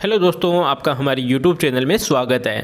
Hello दोस्तों, आपका हमारे यूट्यूब चैनल में स्वागत है।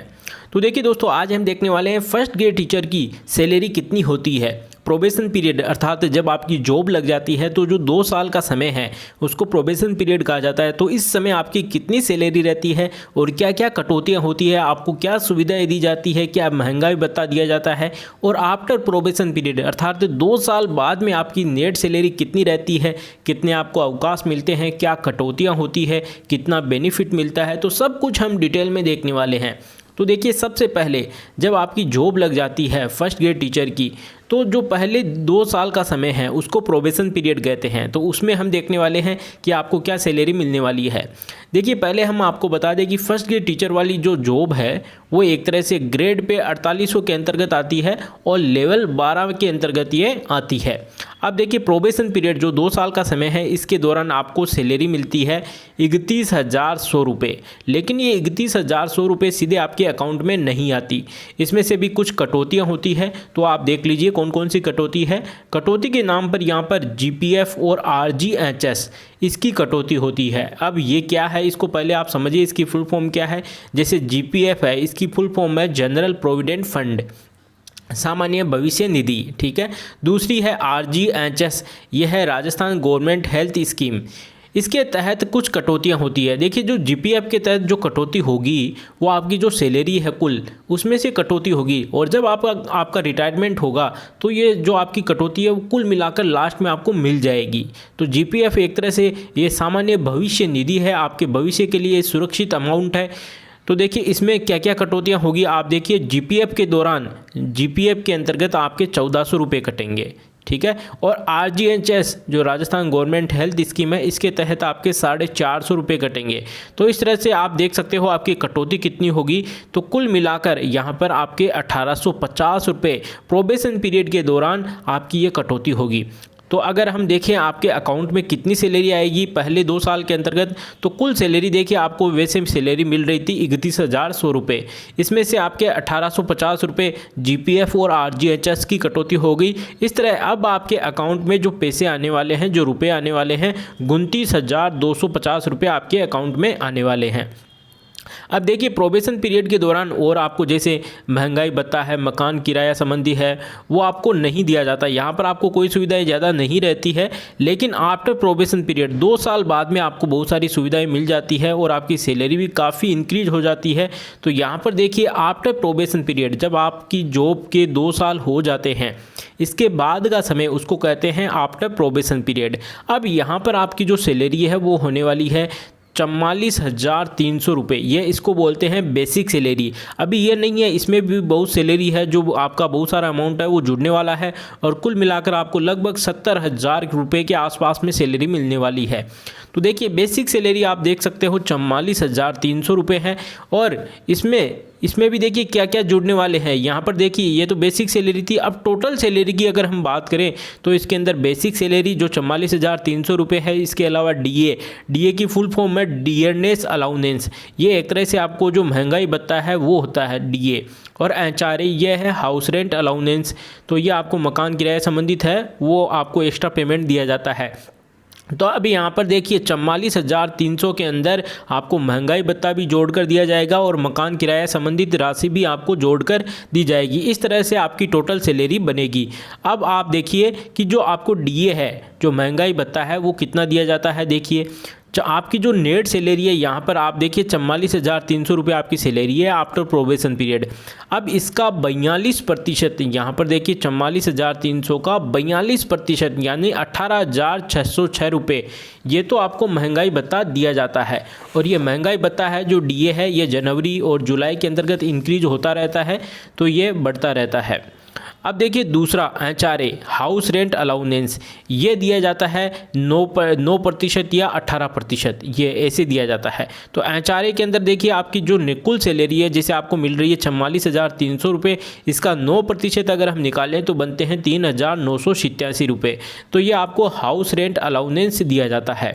तो देखिए दोस्तों, आज हम देखने वाले हैं फर्स्ट ग्रेड टीचर की सैलरी कितनी होती है। प्रोबेशन पीरियड अर्थात जब आपकी जॉब लग जाती है तो जो 2 साल का समय है उसको प्रोबेशन पीरियड कहा जाता है। तो इस समय आपकी कितनी सैलरी रहती है और क्या क्या कटौतियाँ होती है, आपको क्या सुविधाएं दी जाती है, क्या महंगाई भत्ता दिया जाता है और आफ्टर प्रोबेशन पीरियड अर्थात 2 साल बाद में आपकी नेट सैलरी कितनी रहती है, कितने आपको अवकाश मिलते हैं, क्या कटौतियाँ होती है, कितना बेनिफिट मिलता है, तो सब कुछ हम डिटेल में देखने वाले हैं। तो देखिए, सबसे पहले जब आपकी जॉब लग जाती है फर्स्ट ग्रेड टीचर की, तो जो पहले 2 साल का समय है उसको प्रोबेशन पीरियड कहते हैं। तो उसमें हम देखने वाले हैं कि आपको क्या सैलरी मिलने वाली है। देखिए, पहले हम आपको बता दें कि फर्स्ट ग्रेड टीचर वाली जो जॉब है वो एक तरह से ग्रेड पे 4800 के अंतर्गत आती है और लेवल 12 के अंतर्गत ये आती है। अब देखिए, प्रोबेशन पीरियड जो 2 साल का समय है इसके दौरान आपको सैलरी मिलती है 31,100 रुपये। लेकिन ये 31,100 रुपये सीधे आपके अकाउंट में नहीं आती, इसमें से भी कुछ कटौतियाँ होती है। तो आप देख लीजिए कौन कौन सी कटौती है। कटौती के नाम पर यहाँ पर जीपीएफ और आरजीएचएस इसकी कटौती होती है। अब ये क्या है, इसको पहले आप समझिए इसकी फुल फॉर्म क्या है। जैसे जीपीएफ है, इसकी फुल फॉर्म है जनरल प्रोविडेंट फंड, सामान्य भविष्य निधि, ठीक है। दूसरी है आरजीएचएस, यह है राजस्थान गवर्नमेंट हेल्थ स्कीम। इसके तहत कुछ कटौतियां होती है। देखिए, जो जीपीएफ के तहत जो कटौती होगी वो आपकी जो सैलरी है कुल उसमें से कटौती होगी, और जब आपका रिटायरमेंट होगा तो ये जो आपकी कटौती है वो कुल मिलाकर लास्ट में आपको मिल जाएगी। तो जीपीएफ एक तरह से ये सामान्य भविष्य निधि है, आपके भविष्य के लिए सुरक्षित अमाउंट है। तो देखिए, इसमें क्या क्या कटौतियाँ होगी आप देखिए। जीपीएफ के दौरान जीपीएफ के अंतर्गत आपके 1400 रुपये कटेंगे, ठीक है। और आरजीएचएस जो राजस्थान गवर्नमेंट हेल्थ स्कीम है इसके तहत आपके 450 रुपये कटेंगे। तो इस तरह से आप देख सकते हो आपकी कटौती कितनी होगी। तो कुल मिलाकर यहाँ पर आपके 1850 रुपये प्रोबेशन पीरियड के दौरान आपकी ये कटौती होगी। तो अगर हम देखें आपके अकाउंट में कितनी सैलरी आएगी पहले 2 साल के अंतर्गत, तो कुल सैलरी देखिए आपको वैसे सैलरी मिल रही थी 31,100 रुपये। इसमें से आपके 1850 रुपये जीपीएफ और आरजीएचएस की कटौती हो गई। इस तरह अब आपके अकाउंट में जो पैसे आने वाले हैं, जो रुपये आने वाले हैं, 29,250 रुपये आपके अकाउंट में आने वाले हैं। अब देखिए, प्रोबेशन पीरियड के दौरान और आपको जैसे महंगाई भत्ता है, मकान किराया संबंधी है, वो आपको नहीं दिया जाता। यहाँ पर आपको कोई सुविधाएं ज़्यादा नहीं रहती है। लेकिन आफ्टर प्रोबेशन पीरियड 2 साल बाद में आपको बहुत सारी सुविधाएं मिल जाती है और आपकी सैलरी भी काफ़ी इंक्रीज हो जाती है। तो यहाँ पर देखिए, आफ्टर प्रोबेशन पीरियड जब आपकी जॉब के 2 साल हो जाते हैं, इसके बाद का समय उसको कहते हैं आफ्टर प्रोबेशन पीरियड। अब यहाँ पर आपकी जो सैलरी है वो होने वाली है 44,300 रुपये। ये इसको बोलते हैं बेसिक सैलरी। अभी ये नहीं है, इसमें भी बहुत सैलरी है, जो आपका बहुत सारा अमाउंट है वो जुड़ने वाला है और कुल मिलाकर आपको लगभग 70,000 रुपये के आसपास में सैलरी मिलने वाली है। तो देखिए, बेसिक सैलरी आप देख सकते हो 44,300 रुपये है। और इसमें भी देखिए क्या क्या जुड़ने वाले हैं। यहाँ पर देखिए, ये तो बेसिक सैलरी थी। अब टोटल सैलरी की अगर हम बात करें तो इसके अंदर बेसिक सैलरी जो 44,300 रुपये है, इसके अलावा डीए की फुल फॉर्म है डियरनेस अलाउंस। ये एक तरह से आपको जो महंगाई भत्ता है वो होता है डीए। और एचआरए ये है हाउस रेंट अलाउंस। तो ये आपको मकान किराया संबंधित है, वो आपको एक्स्ट्रा पेमेंट दिया जाता है। तो अभी यहाँ पर देखिए 44,300 के अंदर आपको महंगाई भत्ता भी जोड़कर दिया जाएगा और मकान किराया संबंधित राशि भी आपको जोड़कर दी जाएगी। इस तरह से आपकी टोटल सैलरी बनेगी। अब आप देखिए कि जो आपको डीए है, जो महंगाई भत्ता है, वो कितना दिया जाता है। देखिए, आपकी जो नेट सैलरी है यहाँ पर आप देखिए 44,300 रुपये आपकी सैलरी है आफ्टर प्रोबेशन पीरियड। अब इसका 42% यहाँ पर देखिए 44,300 का 42% यानी 18,606 रुपये, ये तो आपको महंगाई भत्ता दिया जाता है। और ये महंगाई भत्ता है जो डीए है, ये जनवरी और जुलाई के अंतर्गत इंक्रीज होता रहता है, तो ये बढ़ता रहता है। अब देखिए, दूसरा एचआरए हाउस रेंट अलाउंस, ये दिया जाता है 9% या 18%, ये ऐसे दिया जाता है। तो एचआरए के अंदर देखिए आपकी जो कुल सैलरी है जैसे आपको मिल रही है 44,300 रुपये, इसका 9% अगर हम निकालें तो बनते हैं 3,987 रुपये। तो ये आपको हाउस रेंट अलाउंस दिया जाता है।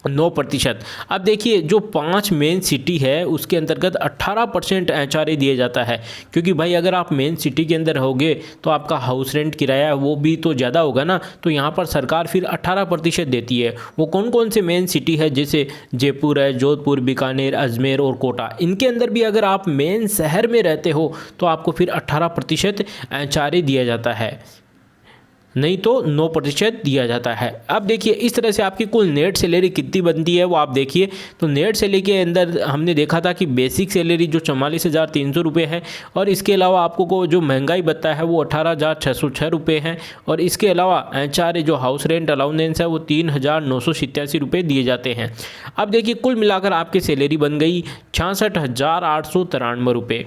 9%। अब देखिए जो 5 मेन सिटी है उसके अंतर्गत 18% एचआरए दिया जाता है, क्योंकि भाई अगर आप मेन सिटी के अंदर रहोगे तो आपका हाउस रेंट किराया वो भी तो ज़्यादा होगा ना, तो यहाँ पर सरकार फिर 18% देती है। वो कौन कौन से मेन सिटी है, जैसे जयपुर है, जोधपुर, बीकानेर, अजमेर और कोटा, इनके अंदर भी अगर आप मेन शहर में रहते हो तो आपको फिर 18% एचआरए दिया जाता है, नहीं तो 9% दिया जाता है। अब देखिए इस तरह से आपकी कुल नेट सैलरी कितनी बनती है वो आप देखिए। तो नेट सैलरी के अंदर हमने देखा था कि बेसिक सैलरी जो 44,300 रुपये है, और इसके अलावा आपको को जो महंगाई भत्ता है वो 18,606 रुपये है, और इसके अलावा एचआरए जो हाउस रेंट अलाउंस है वो 3,987 रुपये दिए जाते हैं। अब देखिए कुल मिलाकर आपकी सैलरी बन गई 66,893 रुपये।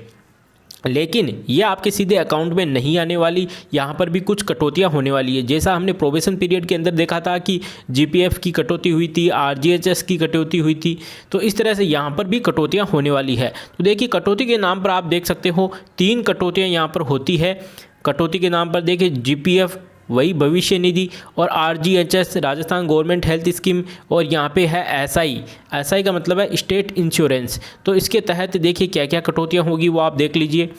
लेकिन ये आपके सीधे अकाउंट में नहीं आने वाली, यहाँ पर भी कुछ कटौतियाँ होने वाली है। जैसा हमने प्रोबेशन पीरियड के अंदर देखा था कि जीपीएफ की कटौती हुई थी, आरजीएचएस की कटौती हुई थी, तो इस तरह से यहाँ पर भी कटौतियाँ होने वाली है। तो देखिए कटौती के नाम पर आप देख सकते हो 3 कटौतियाँ यहाँ पर होती है। कटौती के नाम पर देखिए जीपीएफ वही भविष्य निधि, और RGHS Rajasthan government health scheme, और यहाँ पे है एसआई का मतलब है स्टेट इंश्योरेंस। तो इसके तहत देखिए क्या क्या कटौतियाँ होगी वो आप देख लीजिए।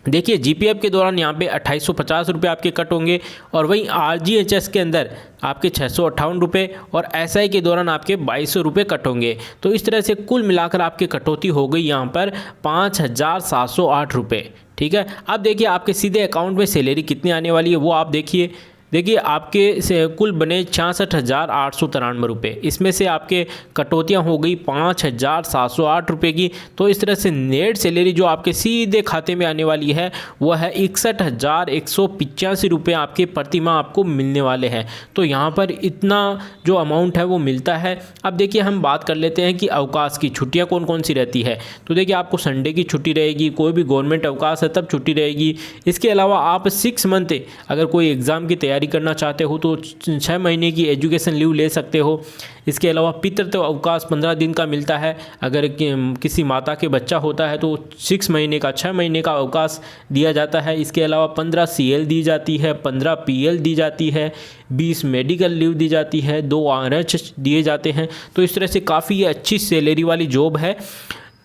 देखिए जीपीएफ के दौरान यहाँ पे 2850 रुपये आपके कट होंगे, और वहीं आरजीएचएस के अंदर आपके 658 रुपये, और एसआई के दौरान आपके 2200 रुपये कट होंगे। तो इस तरह से कुल मिलाकर आपकी कटौती हो गई यहाँ पर 5,708 रुपये। ठीक है, अब देखिए आपके सीधे अकाउंट में सैलरी कितनी आने वाली है वो आप देखिए। देखिए आपके से कुल बने 66,893 रुपये, इसमें से आपके कटौतियाँ हो गई 5,708 रुपये की। तो इस तरह से नेट सैलरी जो आपके सीधे खाते में आने वाली है वो है 61,185 रुपये आपके प्रति माह आपको मिलने वाले हैं। तो यहाँ पर इतना जो अमाउंट है वो मिलता है। अब देखिए हम बात कर लेते हैं कि अवकाश की छुट्टियाँ कौन कौन सी रहती है। तो देखिए आपको संडे की छुट्टी रहेगी, कोई भी गवर्नमेंट अवकाश है तब छुट्टी रहेगी। इसके अलावा आप 6 मंथ अगर कोई एग्ज़ाम की तैयारी करना चाहते हो तो 6 महीने की एजुकेशन लीव ले सकते हो। इसके अलावा पितृत्व अवकाश 15 दिन का मिलता है। अगर किसी माता के बच्चा होता है तो 6 महीने का 6 महीने का अवकाश दिया जाता है। इसके अलावा 15 CL दी जाती है, 15 PL दी जाती है, 20 मेडिकल लीव दी जाती है, 2 RH दिए जाते हैं। तो इस तरह से काफ़ी अच्छी सैलरी वाली जॉब है।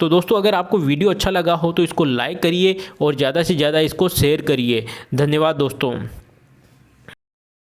तो दोस्तों अगर आपको वीडियो अच्छा लगा हो तो इसको लाइक करिए और ज़्यादा से ज़्यादा इसको शेयर करिए। धन्यवाद दोस्तों।